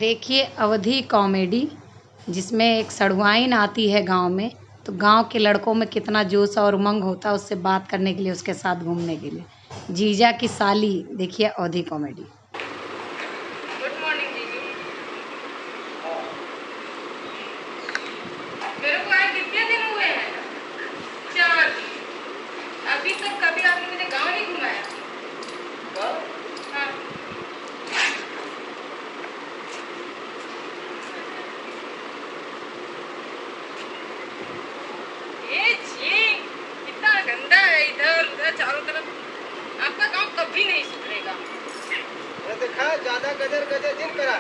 देखिए अवधी कॉमेडी जिसमें एक सड़ुआइन आती है गांव में। तो गांव के लड़कों में कितना जोश और उमंग होता है उससे बात करने के लिए, उसके साथ घूमने के लिए। जीजा की साली, देखिए अवधी कॉमेडी। गुड मॉर्निंग जीजू। मेरे को आए कितने दिन हुए हैं? 4 दिन। अभी तक कभी आपने मुझे गांव नहीं घुमाया। हाँ। ये छी, कितना गंदा है, इधर उधर चारों तरफ। आपका गांव कभी नहीं सुधरेगा। देखा ज्यादा गजर गजर दिन करा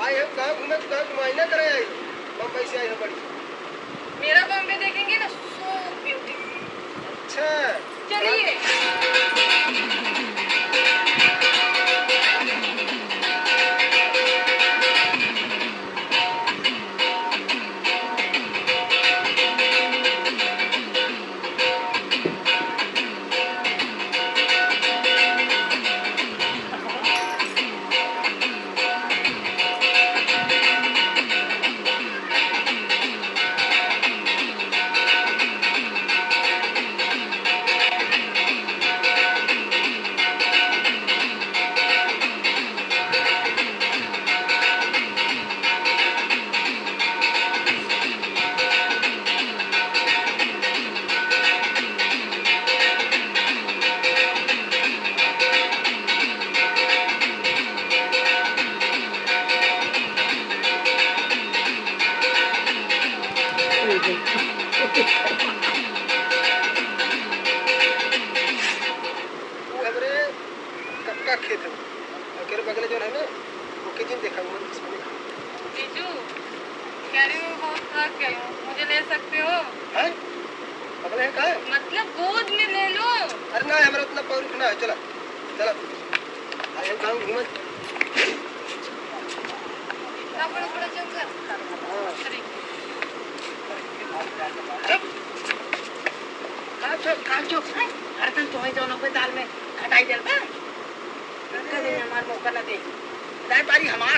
आए हम गाँव घूमे तो गाँव घुमाइना करे आई बम्बई से आई है बड़ी। मेरा बॉम्बे देखेंगे ना, सो ब्यूटीफुल। अच्छा चलिए। हमरे कक्का खेत है और बगल जो है ना वो के दिन देखा हुआ इसमें जीजू, कह रही हूँ बहुत थक गई हूँ, मुझे ले सकते हो? है बगल है का है? मतलब गोद में ले लो। अरे ना हमरा उतना पावर उठना है। चला चला आए हम गाँव घूमे। इतना बड़ा बड़ा जंगल। अरे काचो हरदम तुम्हें दोनों पे दाल में खटाई देल बा कदे हमार मौका ना दे दाई पारी हमार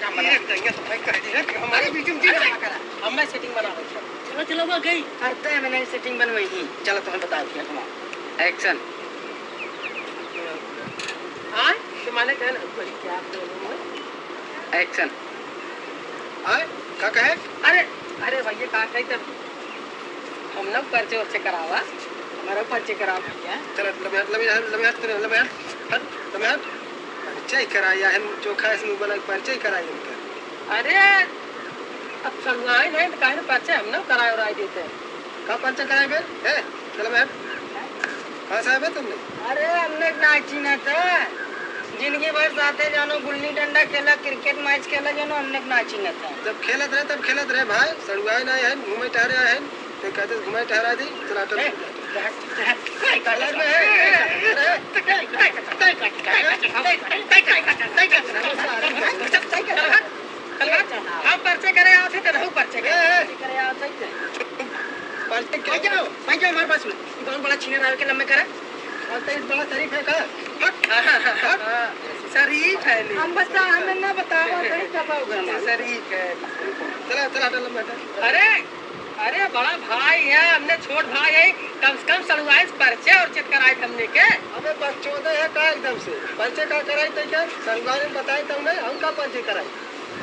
काम बना ये तो भाई कह दी है कि हमारे बीच में जी करा हम मैं सेटिंग बना रहा हूं। चलो चलो वो गई करते हैं मैंने सेटिंग बनवाई ही। चलो तुम्हें बता दिया तुम्हारा एक्शन हां तो माने कहना बड़ी क्या बोलूं एक्शन हां का कहे अरे भैया का कही तब हम ना पर्चे वर्चे करावा हमारा पर्चे कराओ भैया। चल लम्हे परिचय कराया है चोखा इसमें बोला परिचय कराया इनका। अरे अब संगवाई नहीं तो काहे पर्चे हम ना कराए और आई देते हैं। का परिचय कराएंगे है चल मैं कहां साहब है तुमने? अरे हमने नाची ना था जिंदगी भर साथे जानो गुल्ली डंडा खेला क्रिकेट मैच खेला जानो हमने नाची ना था। जब खेलत रहे तब खेलत रहे भाई सड़ुआई ना है घूमे टहरे है ते कहते घूमे टहरा दी चला टल हम पर्चे करे आते थे रहू पर्चे करे आते थे परिचय क्या भाई हमारे पास में कौन बड़ा छीने डाल के लम्बे करे और तेज बड़ा शरीफ है का शरीफ है नहीं हम बता हमें ना बताओ कहीं कब होगा शरीफ है। चला चला टल अरे अरे बड़ा भाई है हमने छोट भाई है कम से कम सड़ुआई पर्चे और चेक कराए हमने के। अबे बस 14 है का एकदम से परिचय का कराई तो क्या सड़ुआई ने बताई तब नहीं हम का परिचय कराई।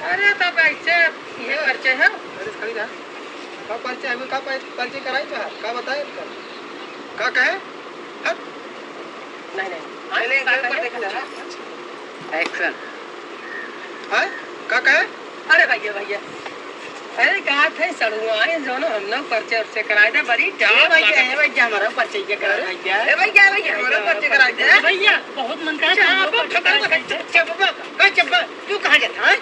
अरे तब ऐसे ये पर्चे है अरे खड़ी रहा का परिचय हमें का परिचय कराई तो का बताए का कहे नहीं एक्शन है का कहे अरे भैया अरे कहा थे सड़ुआई जो हम ना पर्चे से कराए थे बड़ी भैया हमारा पर्चे क्या करा भैया हमारा पर्चे कराए थे भैया बहुत मन कर तू कहाँ जाता है।